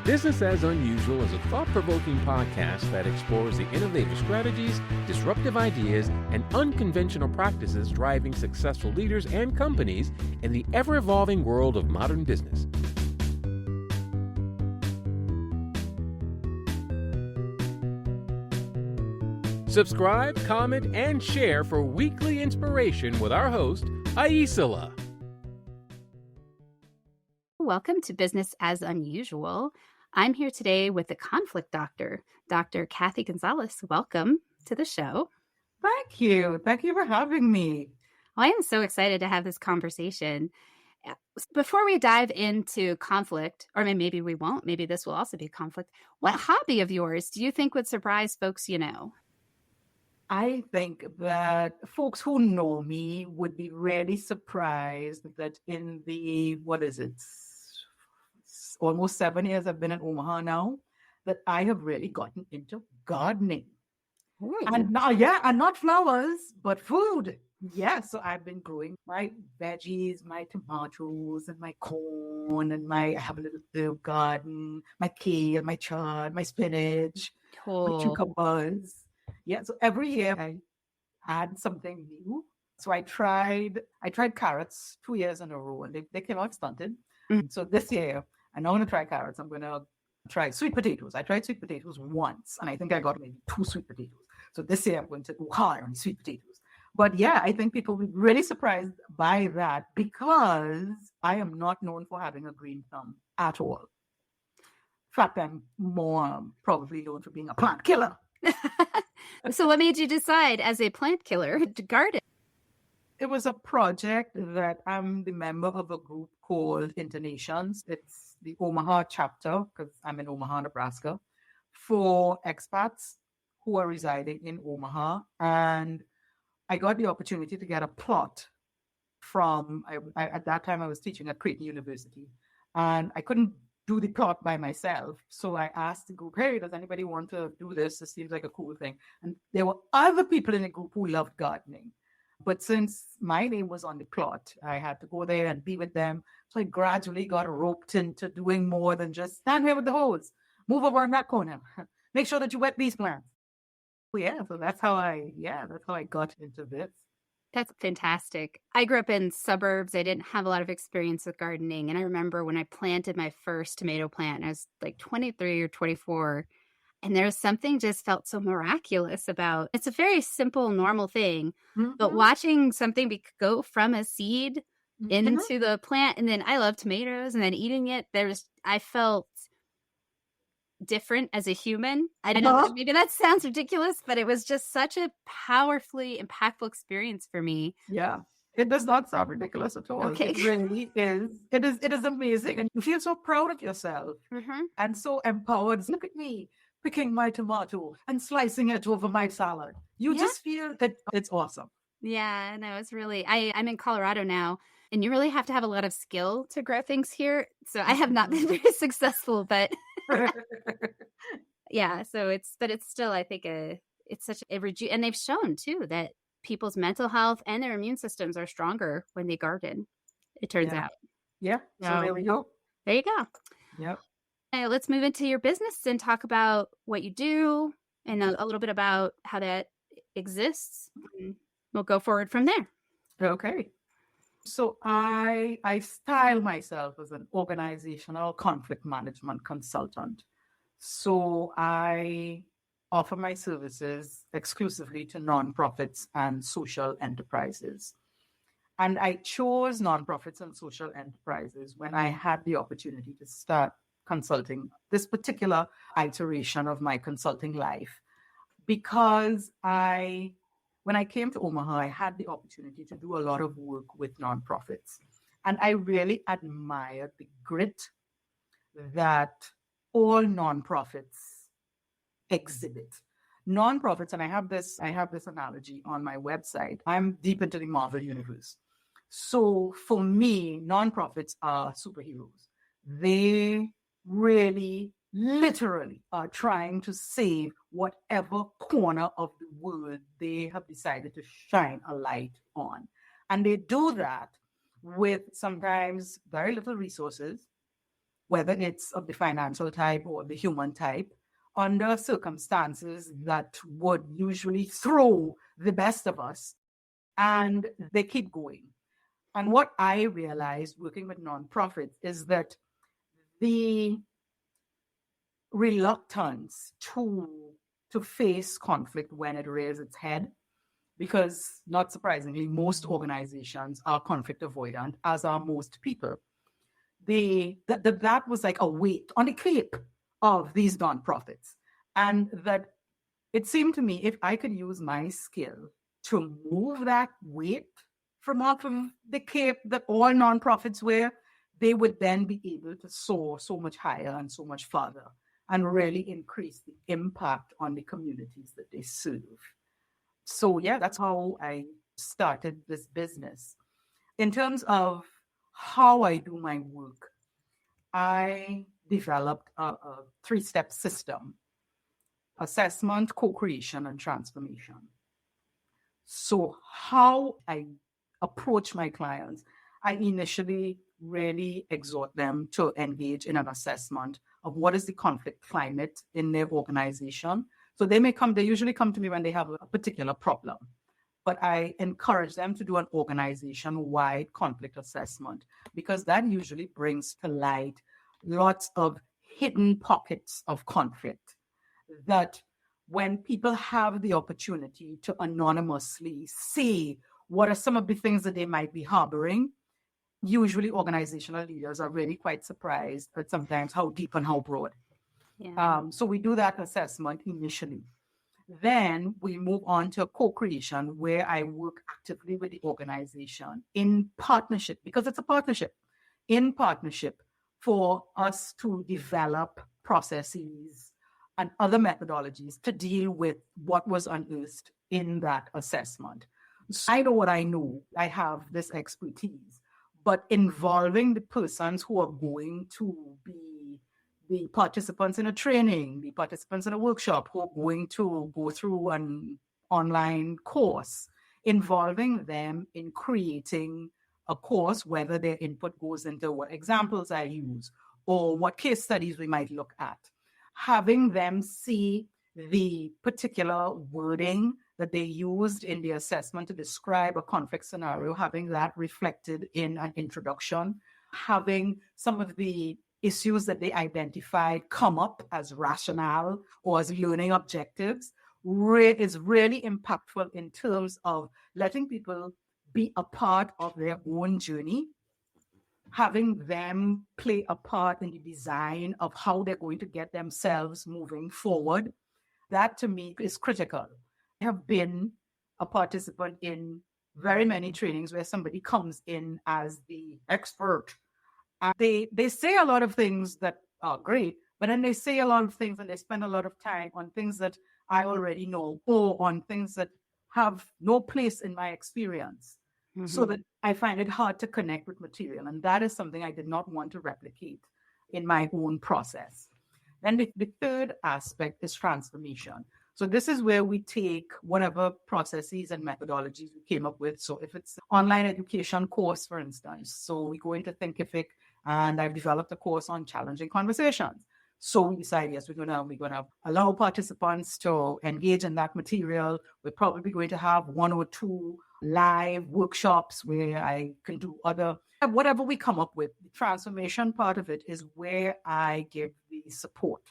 Business as Unusual is a thought-provoking podcast that explores the innovative strategies, disruptive ideas, and unconventional practices driving successful leaders and companies in the ever-evolving world of modern business. Subscribe, comment, and share for weekly inspiration with our host, Aisala. Welcome to Business as Unusual. I'm here today with the Conflict Doctor, Dr. Kathy Gonzales. Welcome to the show. Thank you. Thank you for having me. Well, I am so excited to have this conversation. Before we dive into conflict, or maybe we won't, maybe this will also be conflict, what hobby of yours do you think would surprise folks you know? I think that folks who know me would be really surprised that in the, almost 7 years I've been in Omaha now, that I have really gotten into gardening. And not flowers, but food. Yeah, so I've been growing my veggies, my tomatoes, and my corn, and I have a little herb garden, my kale, my chard, my spinach, my cucumbers. Yeah, so every year I had something new. So I tried carrots 2 years in a row, and they came out stunted. Mm-hmm. So this year, I'm not going to try carrots. I'm going to try sweet potatoes. I tried sweet potatoes once, and I think I got maybe 2 sweet potatoes. So this year I'm going to go hard on sweet potatoes. But yeah, I think people will be really surprised by that because I am not known for having a green thumb at all. In fact, I'm more probably known for being a plant killer. So what made you decide as a plant killer to garden? It was a project that I'm the member of a group called Internations. It's the Omaha chapter, because I'm in Omaha, Nebraska, for expats who are residing in Omaha. And I got the opportunity to get a plot from, at that time I was teaching at Creighton University, and I couldn't do the plot by myself. So I asked the group, hey, does anybody want to do this? This seems like a cool thing. And there were other people in the group who loved gardening. But since my name was on the plot, I had to go there and be with them. So I gradually got roped into doing more than just stand here with the hose, move over in that corner, make sure that you wet these plants. So that's how I got into this. That's fantastic. I grew up in suburbs. I didn't have a lot of experience with gardening. And I remember when I planted my first tomato plant, I was like 23 or 24. And there was something just felt so miraculous about it's a very simple, normal thing. Mm-hmm. But watching something go from a seed into the plant, and then I love tomatoes, and then eating it, I felt different as a human. I don't know, maybe that sounds ridiculous, but it was just such a powerfully impactful experience for me. Yeah, it does not sound ridiculous at all. Okay. It really is. It is amazing, and you feel so proud of yourself and so empowered. Look at me picking my tomato and slicing it over my salad. You just feel that it's awesome. Yeah, no, it's really, I'm in Colorado now, and you really have to have a lot of skill to grow things here. So I have not been very successful, but yeah, so it's still, I think it's such a and they've shown too that people's mental health and their immune systems are stronger when they garden, it turns out. Yeah. So there we go. There you go. Yep. Let's move into your business and talk about what you do and a little bit about how that exists. We'll go forward from there. Okay. So I style myself as an organizational conflict management consultant. So I offer my services exclusively to nonprofits and social enterprises. And I chose nonprofits and social enterprises when I had the opportunity to start consulting, this particular iteration of my consulting life, because when I came to Omaha, I had the opportunity to do a lot of work with nonprofits. And I really admired the grit that all nonprofits exhibit. Nonprofits, and I have this analogy on my website. I'm deep into the Marvel universe. So for me, nonprofits are superheroes. They really, literally are trying to save whatever corner of the world they have decided to shine a light on. And they do that with sometimes very little resources, whether it's of the financial type or the human type, under circumstances that would usually throw the best of us, and they keep going. And what I realized working with nonprofits is that the reluctance to face conflict when it rears its head, because not surprisingly, most organizations are conflict avoidant, as are most people. That was like a weight on the cape of these nonprofits. And that it seemed to me, if I could use my skill to move that weight from off of the cape that all nonprofits wear, they would then be able to soar so much higher and so much farther and really increase the impact on the communities that they serve. So yeah, that's how I started this business. In terms of how I do my work, I developed a three-step system: assessment, co-creation, and transformation. So how I approach my clients, I initially really exhort them to engage in an assessment of what is the conflict climate in their organization. So they usually come to me when they have a particular problem, but I encourage them to do an organization-wide conflict assessment, because that usually brings to light lots of hidden pockets of conflict that, when people have the opportunity to anonymously see what are some of the things that they might be harboring, usually organizational leaders are really quite surprised at sometimes how deep and how broad. Yeah. So we do that assessment initially. Then we move on to co-creation, where I work actively with the organization in partnership, because it's a partnership, in partnership, for us to develop processes and other methodologies to deal with what was unearthed in that assessment. So I know what I know. I have this expertise, but involving the persons who are going to be the participants in a training, the participants in a workshop, who are going to go through an online course, involving them in creating a course, whether their input goes into what examples I use or what case studies we might look at, having them see the particular wording that they used in the assessment to describe a conflict scenario, having that reflected in an introduction, having some of the issues that they identified come up as rationale or as learning objectives, is really impactful in terms of letting people be a part of their own journey, having them play a part in the design of how they're going to get themselves moving forward. That to me is critical. I have been a participant in very many trainings where somebody comes in as the expert, and they say a lot of things that are great, but then they say a lot of things and they spend a lot of time on things that I already know, or on things that have no place in my experience. Mm-hmm. So that I find it hard to connect with material. And that is something I did not want to replicate in my own process. Then the third aspect is transformation. So this is where we take whatever processes and methodologies we came up with. So if it's an online education course, for instance, so we go into Thinkific, and I've developed a course on challenging conversations. So we decide, yes, we're gonna allow participants to engage in that material. We're probably going to have 1 or 2 live workshops where I can do whatever we come up with. The transformation part of it is where I give the support.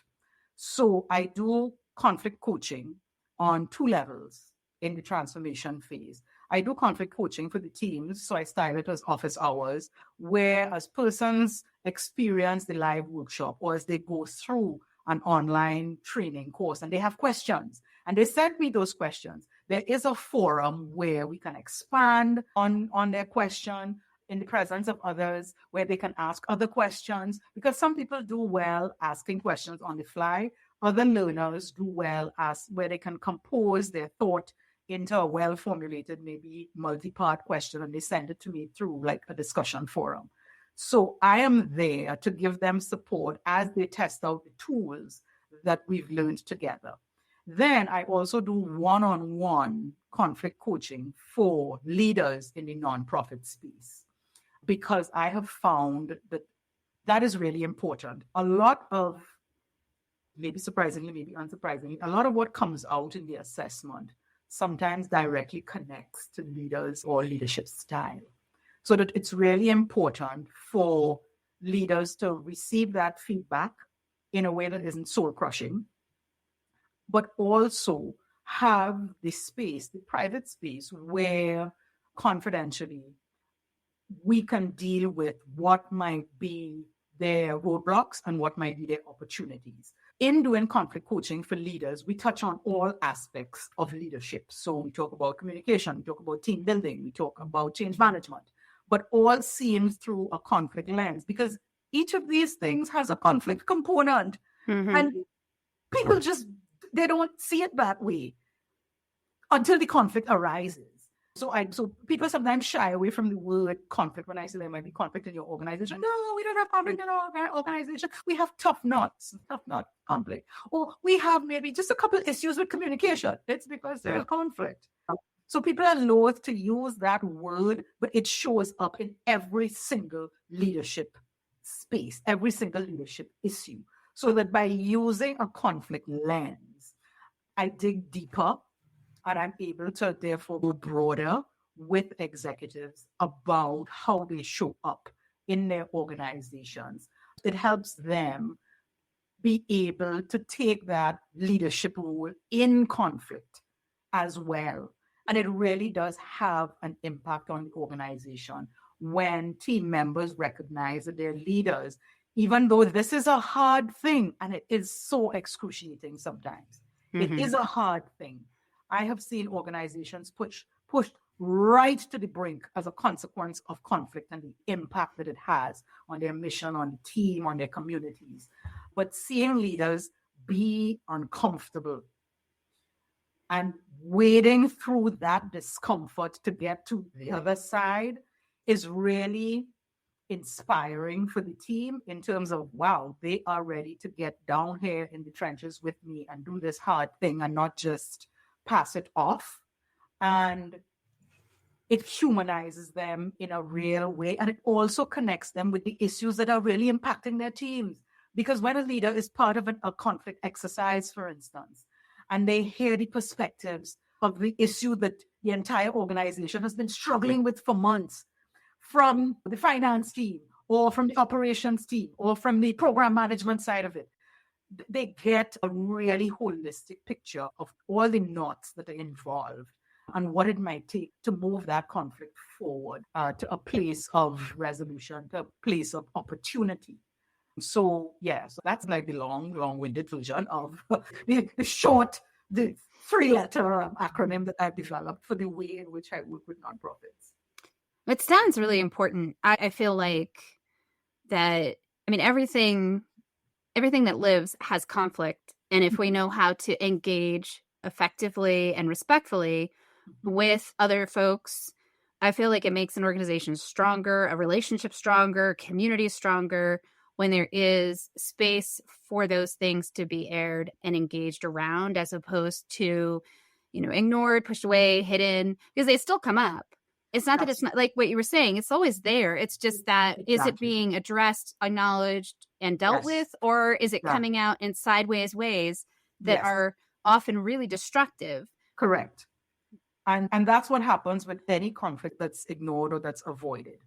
So I do conflict coaching on 2 levels in the transformation phase. I do conflict coaching for the teams, so I style it as office hours, where as persons experience the live workshop or as they go through an online training course and they have questions and they send me those questions, there is a forum where we can expand on their question in the presence of others, where they can ask other questions, because some people do well asking questions on the fly. Other learners do well where they can compose their thought into a well-formulated, maybe multi-part question, and they send it to me through like a discussion forum. So I am there to give them support as they test out the tools that we've learned together. Then I also do one-on-one conflict coaching for leaders in the nonprofit space, because I have found that That is really important. A lot of, maybe surprisingly, maybe unsurprisingly, a lot of what comes out in the assessment sometimes directly connects to leaders or leadership style. So that it's really important for leaders to receive that feedback in a way that isn't soul crushing, but also have the space, the private space, where confidentially we can deal with what might be their roadblocks and what might be their opportunities. In doing conflict coaching for leaders, we touch on all aspects of leadership. So we talk about communication, we talk about team building, we talk about change management, but all seen through a conflict lens, because each of these things has a conflict component. And people just, they don't see it that way until the conflict arises. So people sometimes shy away from the word conflict when I say there might be conflict in your organization. No, we don't have conflict in our organization. We have tough nut conflict. Or we have maybe just a couple issues with communication. It's because there's conflict. So people are loath to use that word, but it shows up in every single leadership space, every single leadership issue. So that by using a conflict lens, I dig deeper and I'm able to therefore go broader with executives about how they show up in their organizations. It helps them be able to take that leadership role in conflict as well. And it really does have an impact on the organization when team members recognize that their leaders, even though this is a hard thing, and it is so excruciating sometimes, it is a hard thing. I have seen organizations pushed right to the brink as a consequence of conflict and the impact that it has on their mission, on the team, on their communities. But seeing leaders be uncomfortable and wading through that discomfort to get to the other side is really inspiring for the team in terms of, wow, they are ready to get down here in the trenches with me and do this hard thing and not just pass it off. And it humanizes them in a real way. And it also connects them with the issues that are really impacting their teams. Because when a leader is part of a conflict exercise, for instance, and they hear the perspectives of the issue that the entire organization has been struggling with for months, from the finance team or from the operations team or from the program management side of it, they get a really holistic picture of all the knots that are involved and what it might take to move that conflict forward to a place of resolution, to a place of opportunity. So, yeah, so that's like the long-winded version of the short, the three-letter acronym that I've developed for the way in which I work with nonprofits. It sounds really important. I feel like that, I mean, everything that lives has conflict. And if we know how to engage effectively and respectfully with other folks, I feel like it makes an organization stronger, a relationship stronger, community stronger, when there is space for those things to be aired and engaged around, as opposed to, ignored, pushed away, hidden, because they still come up. It's not that it's not like what you were saying. It's always there. It's just that, is it being addressed, acknowledged, and dealt with, or is it coming out in sideways ways that are often really destructive? Correct. And that's what happens with any conflict that's ignored or that's avoided.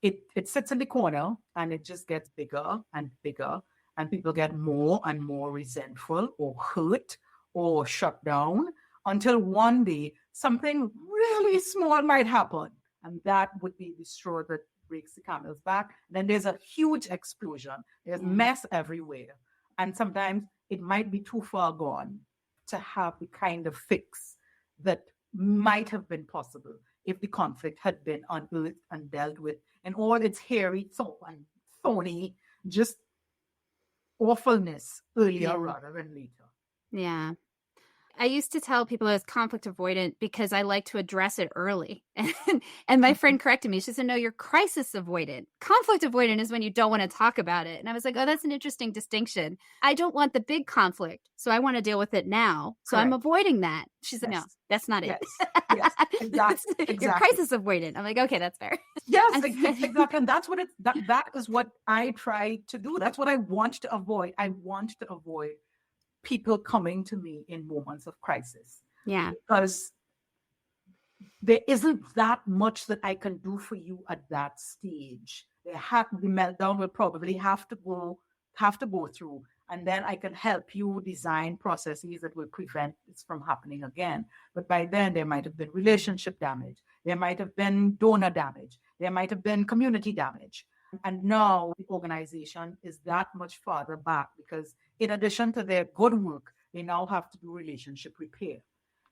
It sits in the corner and it just gets bigger and bigger, and people get more and more resentful or hurt or shut down until one day something really small might happen, and that would be the straw that breaks the camel's back. Then there's a huge explosion. There's mess everywhere, and sometimes it might be too far gone to have the kind of fix that might have been possible if the conflict had been unearthed and dealt with in all its hairy, and thorny, just awfulness earlier rather than later. Yeah. I used to tell people I was conflict avoidant because I like to address it early. And my friend corrected me. She said, no, you're crisis avoidant. Conflict avoidant is when you don't want to talk about it. And I was like, oh, that's an interesting distinction. I don't want the big conflict, so I want to deal with it now. So I'm Correct. avoiding that. She said, Yes. no, that's not it. Yes, exactly. You're crisis avoidant. I'm like, okay, that's fair. Yes, exactly. And that's what that is what I try to do. That's what I want to avoid. I want to avoid people coming to me in moments of crisis. Yeah. Because there isn't that much that I can do for you at that stage. The meltdown will probably have to go through, and then I can help you design processes that will prevent this from happening again. But by then, there might have been relationship damage, there might have been donor damage, there might have been community damage. And now the organization is that much farther back because in addition to their good work, they now have to do relationship repair.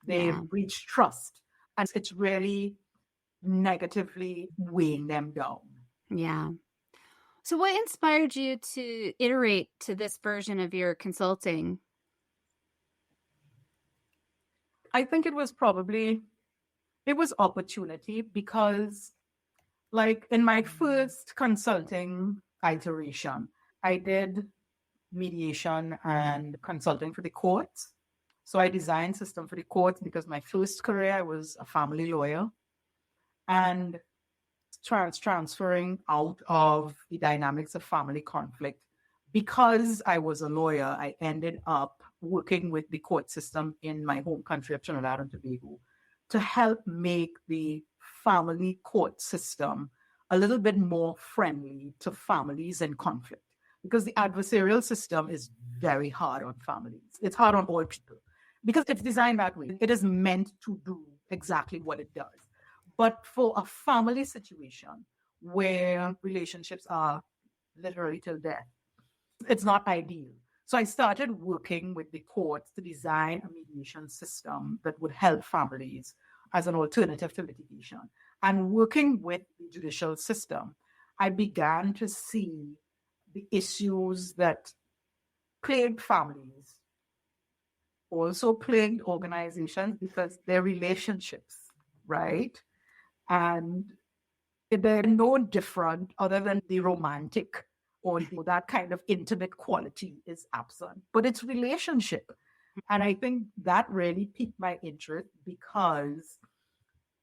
They've reached trust, and it's really negatively weighing them down. Yeah. So what inspired you to iterate to this version of your consulting? I think it was opportunity because, like, in my first consulting iteration, I did mediation and consulting for the courts. So I designed system for the courts because my first career, I was a family lawyer, and transferring out of the dynamics of family conflict. Because I was a lawyer, I ended up working with the court system in my home country of Trinidad and Tobago to help make the family court system a little bit more friendly to families in conflict. Because the adversarial system is very hard on families. It's hard on all people because it's designed that way. It is meant to do exactly what it does. But for a family situation where relationships are literally till death, it's not ideal. So I started working with the courts to design a mediation system that would help families as an alternative to litigation. And working with the judicial system, I began to see the issues that plagued families, also plagued organizations because they're relationships, right? And they're no different other than the romantic or that kind of intimate quality is absent, but it's relationship. And I think that really piqued my interest because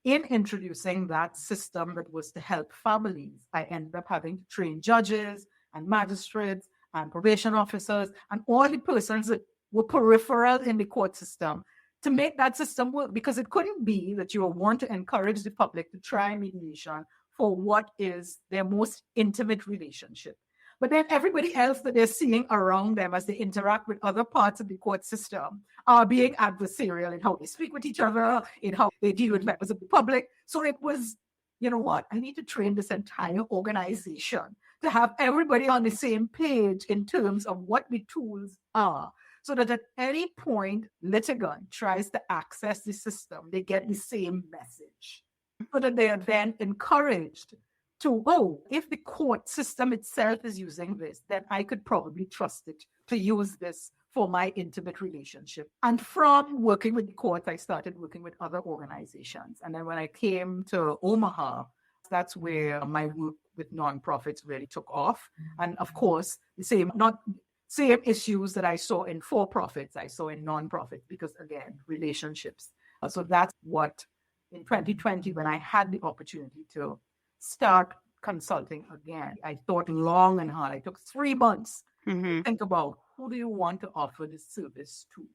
in introducing that system that was to help families, I ended up having to train judges and magistrates and probation officers and all the persons that were peripheral in the court system to make that system work, because it couldn't be that you want to encourage the public to try mediation for what is their most intimate relationship. But then everybody else that they're seeing around them as they interact with other parts of the court system are being adversarial in how they speak with each other, in how they deal with members of the public. So it was, you know what, I need to train this entire organization to have everybody on the same page in terms of what the tools are, so that at any point litigant tries to access the system, they get the same message, so that they are then encouraged to, oh, if the court system itself is using this, then I could probably trust it to use this for my intimate relationship. And from working with the court, I started working with other organizations. And then when I came to Omaha, that's where my work with nonprofits really took off. And of course, the same issues that I saw in for-profits, I saw in nonprofits, because again, relationships. So that's what, in 2020, when I had the opportunity to start consulting again, I thought long and hard. I took 3 months to think about, who do you want to offer this service to?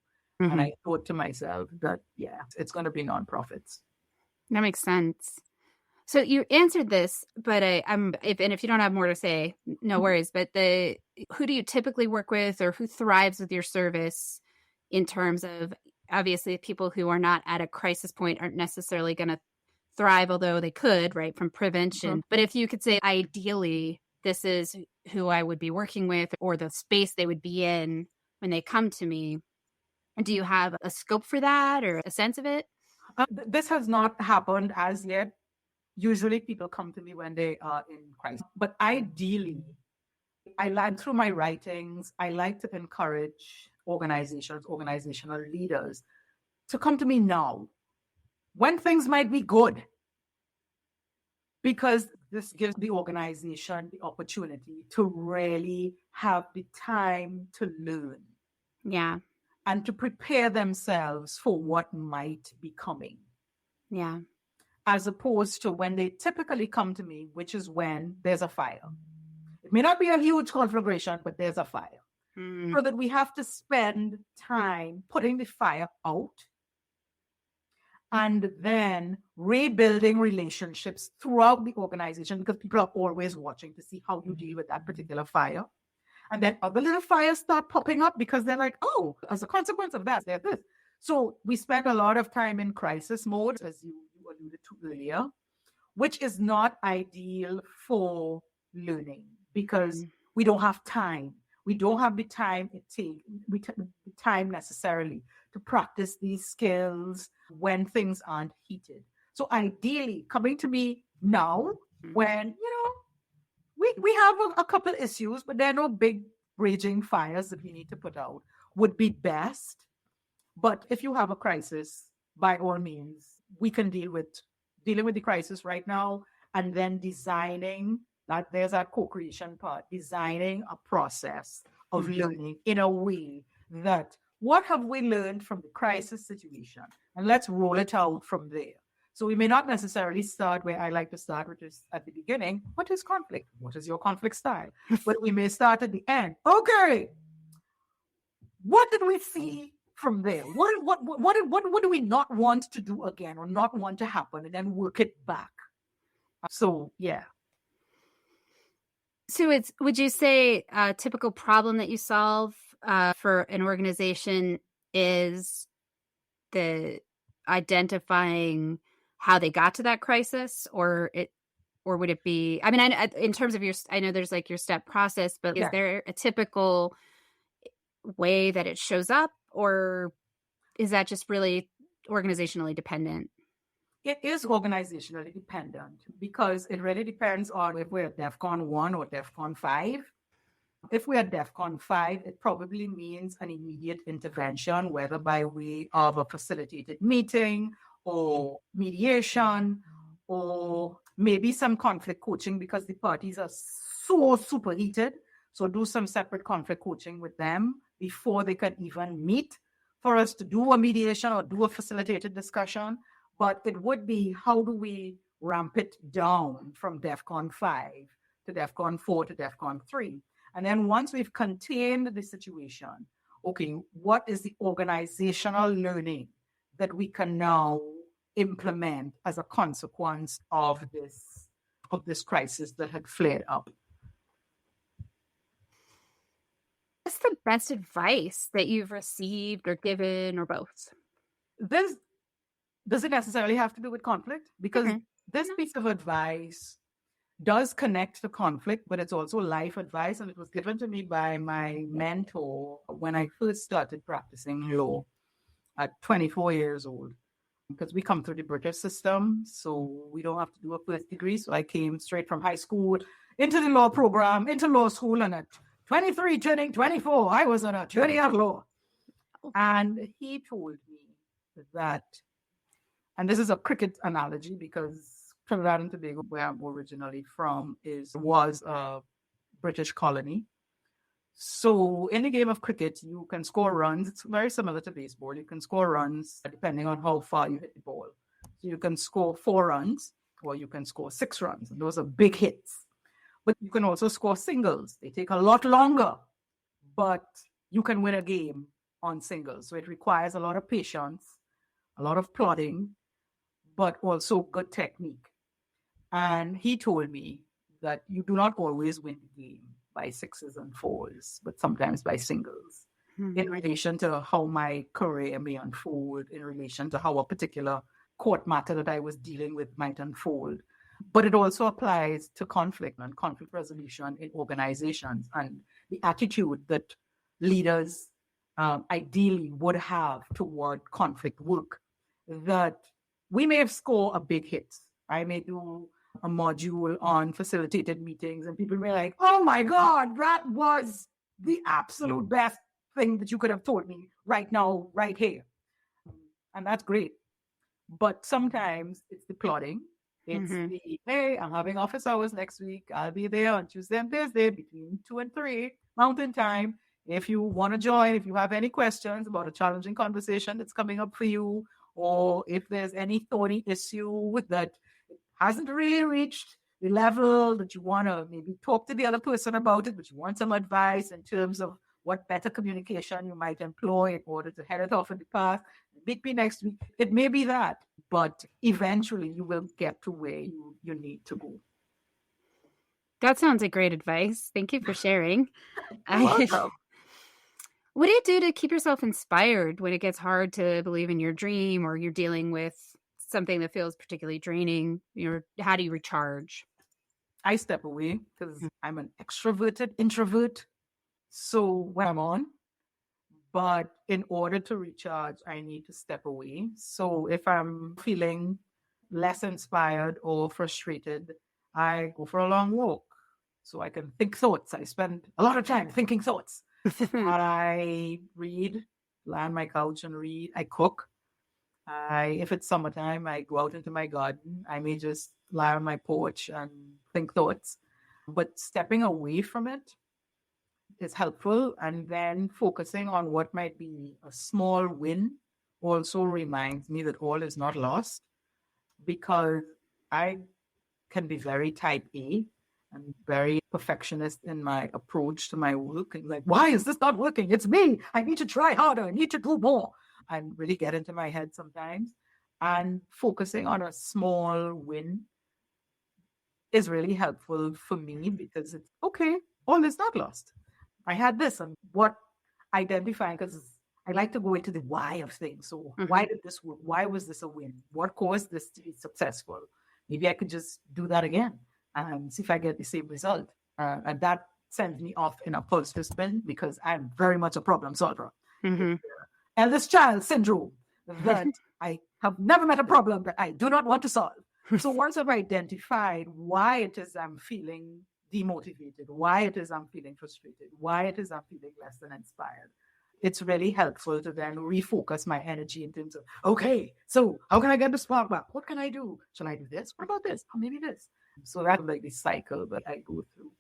And I thought to myself that, yeah, it's going to be nonprofits. That makes sense. So you answered this, but if you don't have more to say, no worries. But who do you typically work with, or who thrives with your service in terms of, obviously, people who are not at a crisis point aren't necessarily going to thrive, although they could, right, from prevention. But if you could say, ideally, this is who I would be working with, or the space they would be in when they come to me, do you have a scope for that or a sense of it? This has not happened as yet. Usually people come to me when they are in crisis. But ideally, I like, through my writings, I like to encourage organizations, organizational leaders to come to me now when things might be good, because this gives the organization the opportunity to really have the time to learn. Yeah. And to prepare themselves for what might be coming. Yeah. As opposed to when they typically come to me, which is when there's a fire. It may not be a huge conflagration, but there's a fire. So that we have to spend time putting the fire out and then rebuilding relationships throughout the organization, because people are always watching to see how you deal with that particular fire. And then other little fires start popping up because they're like, oh, as a consequence of that, there's this. So we spend a lot of time in crisis mode, as you alluded to earlier, which is not ideal for learning because we don't have time. We don't have the time the time necessarily to practice these skills when things aren't heated. So ideally, coming to me now when, we have a couple issues, but there are no big raging fires that we need to put out, would be best. But if you have a crisis, by all means, we can dealing with the crisis right now, and then designing that. There's that co-creation part, designing a process of learning in a way that what have we learned from the crisis situation, and let's roll it out from there. So we may not necessarily start where I like to start, which is at the beginning. What is conflict? What is your conflict style? But we may start at the end. Okay, what did we see from there? What do we not want to do again or not want to happen, and then work it back? So yeah. So would you say a typical problem that you solve for an organization is the identifying how they got to that crisis, or would it be, I mean, in terms of I know there's like your step process, but is there a typical way that it shows up, or is that just really organizationally dependent? It is organizationally dependent because it really depends on if we're at DEFCON 1 or DEFCON 5. If we're at DEFCON 5, it probably means an immediate intervention, whether by way of a facilitated meeting or mediation, or maybe some conflict coaching because the parties are so superheated. So do some separate conflict coaching with them before they can even meet for us to do a mediation or do a facilitated discussion. But it would be, how do we ramp it down from DEFCON 5 to DEFCON 4 to DEFCON 3? And then once we've contained the situation, okay, what is the organizational learning that we can now implement as a consequence of this crisis that had flared up? What's the best advice that you've received or given, or both? Does it necessarily have to do with conflict? Because this piece of advice does connect to conflict, but it's also life advice. And it was given to me by my mentor when I first started practicing law at 24 years old. Because we come through the British system, so we don't have to do a first degree. So I came straight from high school into the law program, into law school, and at 23, turning 24, I was an attorney at law. And he told me that, and this is a cricket analogy because Trinidad and Tobago, where I'm originally from, was a British colony. So in the game of cricket, you can score runs. It's very similar to baseball. You can score runs depending on how far you hit the ball. So you can score 4 runs or you can score 6 runs. And those are big hits. But you can also score singles. They take a lot longer, but you can win a game on singles. So it requires a lot of patience, a lot of plodding, but also good technique. And he told me that you do not always win the game by 6s and 4s, but sometimes by singles, in relation to how my career may unfold, in relation to how a particular court matter that I was dealing with might unfold. But it also applies to conflict and conflict resolution in organizations, and the attitude that leaders ideally would have toward conflict work. That we may have scored a big hit. I may do a module on facilitated meetings and people were like, oh my God, that was the absolute best thing that you could have told me right now, right here. And that's great. But sometimes it's the plotting. It's Mhm. the, hey, I'm having office hours next week. I'll be there on Tuesday and Thursday between 2 and 3 Mountain Time. If you want to join, if you have any questions about a challenging conversation that's coming up for you, or if there's any thorny issue that hasn't really reached the level that you want to maybe talk to the other person about it, but you want some advice in terms of what better communication you might employ in order to head it off in the path, meet me next week. It may be that, but eventually you will get to where you need to go. That sounds like great advice. Thank you for sharing. You're welcome. What do you do to keep yourself inspired when it gets hard to believe in your dream or you're dealing with something that feels particularly draining? How do you recharge? I step away because I'm an extroverted introvert. So when I'm on, but in order to recharge, I need to step away. So if I'm feeling less inspired or frustrated, I go for a long walk so I can think thoughts. I spend a lot of time thinking thoughts. And I read, lie on my couch and read. I cook. If it's summertime, I go out into my garden. I may just lie on my porch and think thoughts. But stepping away from it is helpful. And then focusing on what might be a small win also reminds me that all is not lost, because I can be very type A and very perfectionist in my approach to my work. And like, why is this not working? It's me. I need to try harder. I need to do more. And really get into my head sometimes. And focusing on a small win is really helpful for me, because it's okay, all is not lost. I had this, and what identifying, because I like to go into the why of things. So why did this work? Why was this a win? What caused this to be successful? Maybe I could just do that again and see if I get the same result. And that sends me off in a positive spin, because I'm very much a problem solver. Eldest child syndrome, that I have never met a problem that I do not want to solve. So once I've identified why it is I'm feeling demotivated, why it is I'm feeling frustrated, why it is I'm feeling less than inspired, it's really helpful to then refocus my energy in terms of, okay, so how can I get the spark back? What can I do? Shall I do this? What about this? Or maybe this. So that's like the cycle that I go through.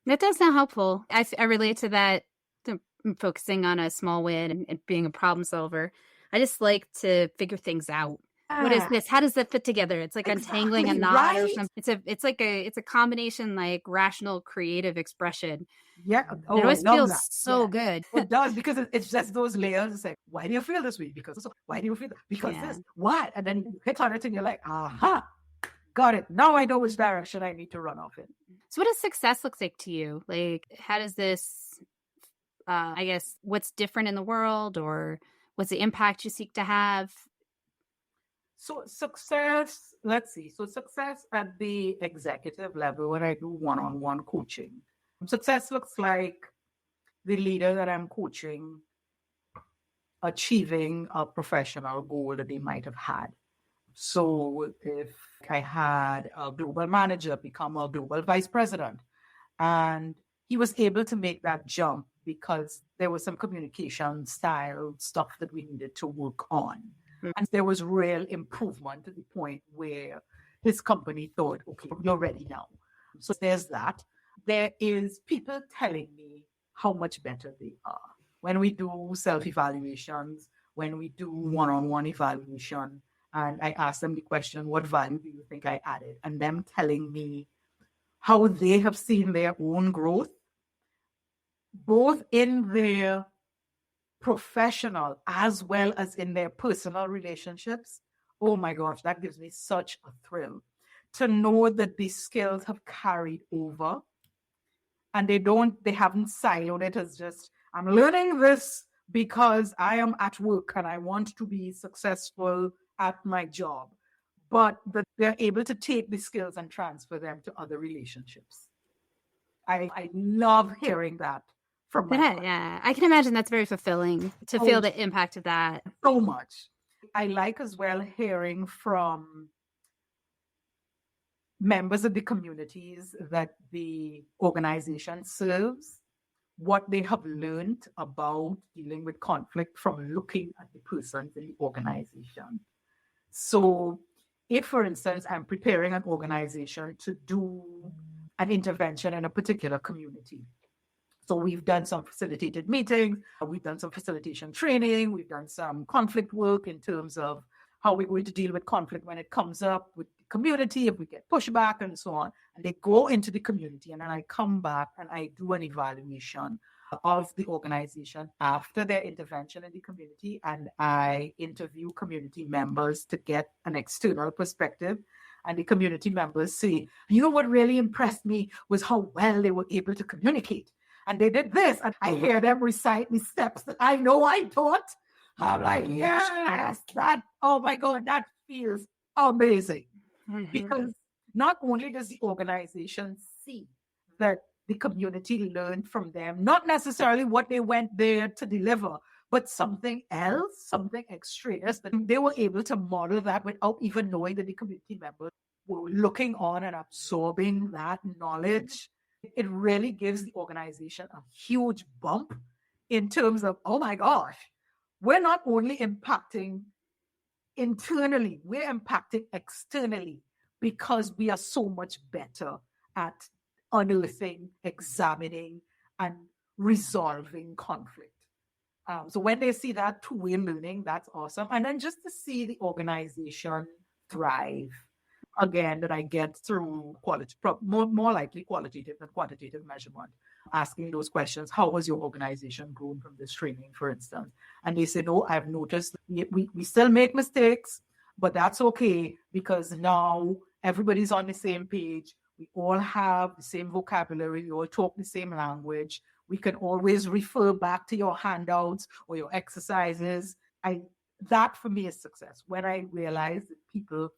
That does sound helpful. I relate to that, to focusing on a small win and being a problem solver. I just like to figure things out. What is this? How does that fit together? It's like untangling a knot or something. It's a combination, like rational creative expression. Yeah. It always feels so good. It does, because it's just those layers. It's like, why do you feel this way? Because why do you feel that? Because this. What? And then you hit on it and you're like, aha, got it. Now I know which direction I need to run off in. So what does success look like to you? Like, how does this, I guess, what's different in the world, or what's the impact you seek to have? So success, let's see. So success at the executive level, when I do one-on-one coaching, success looks like the leader that I'm coaching achieving a professional goal that they might have had. So if I had a global manager become a global vice president, and he was able to make that jump because there was some communication style stuff that we needed to work on. And there was real improvement to the point where his company thought, okay, you're ready now. So there's that. There is people telling me how much better they are. When we do self-evaluations, when we do one-on-one evaluation, and I ask them the question, what value do you think I added? And them telling me how they have seen their own growth, both in their professional as well as in their personal relationships. Oh my gosh, that gives me such a thrill to know that these skills have carried over, and they haven't siloed it as just, I'm learning this because I am at work and I want to be successful at my job, but that they're able to take the skills and transfer them to other relationships. I love hearing that from my clients. Yeah, I can imagine that's very fulfilling to feel the impact of that. So much. I like as well hearing from members of the communities that the organization serves, what they have learned about dealing with conflict from looking at the persons in the organization. So if, for instance, I'm preparing an organization to do an intervention in a particular community. So we've done some facilitated meetings, we've done some facilitation training, we've done some conflict work in terms of how we're going to deal with conflict when it comes up with the community, if we get pushback and so on. And they go into the community, and then I come back and I do an evaluation of the organization after their intervention in the community, and I interview community members to get an external perspective. And the community members say, you know what really impressed me was how well they were able to communicate. And they did this, and I hear them recite the steps that I know I taught. I'm like, yes, oh my God, that feels amazing. Because not only does the organization see that the community learned from them, not necessarily what they went there to deliver, but something else, something extraneous, that they were able to model that without even knowing that the community members were looking on and absorbing that knowledge. It really gives the organization a huge bump in terms of, oh my gosh, we're not only impacting internally, we're impacting externally because we are so much better at unearthing, examining, and resolving conflict. So when they see that two-way learning, that's awesome. And then just to see the organization thrive, again, that I get through more likely qualitative than quantitative measurement, asking those questions. How was your organization grown from this training, for instance? And they say, no, I've noticed we still make mistakes, but that's okay because now everybody's on the same page. We all have the same vocabulary. We all talk the same language. We can always refer back to your handouts or your exercises. That for me is success. When I realize that people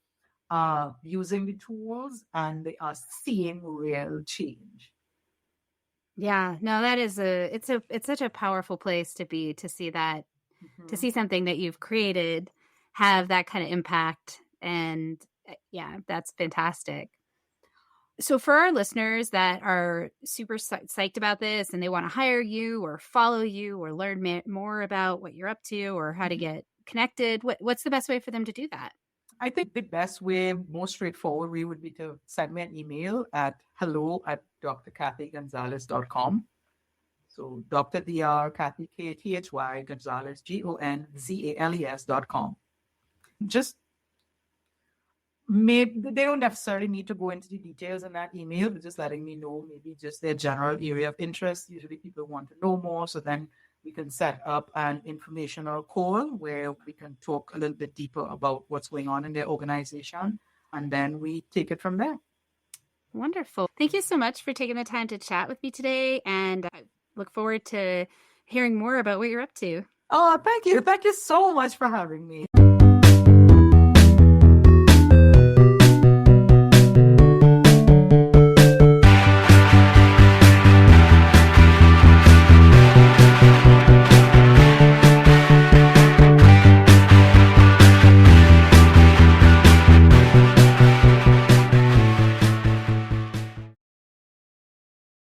are using the tools and they are seeing real change. Yeah, no, that is it's such a powerful place to be, to see that, to see something that you've created have that kind of impact. And yeah, that's fantastic. So for our listeners that are super psyched about this and they want to hire you or follow you or learn more about what you're up to or how to get connected, what's the best way for them to do that? I think the best way, most straightforward way, would be to send me an email at hello@drkathygonzales.com. So Dr. Kathy, Kathy, Gonzales, GONZALES.com. Just they don't necessarily need to go into the details in that email, but just letting me know maybe just their general area of interest. Usually people want to know more, so then we can set up an informational call where we can talk a little bit deeper about what's going on in their organization, and then we take it from there. Wonderful. Thank you so much for taking the time to chat with me today, and I look forward to hearing more about what you're up to. Oh, thank you. Thank you so much for having me.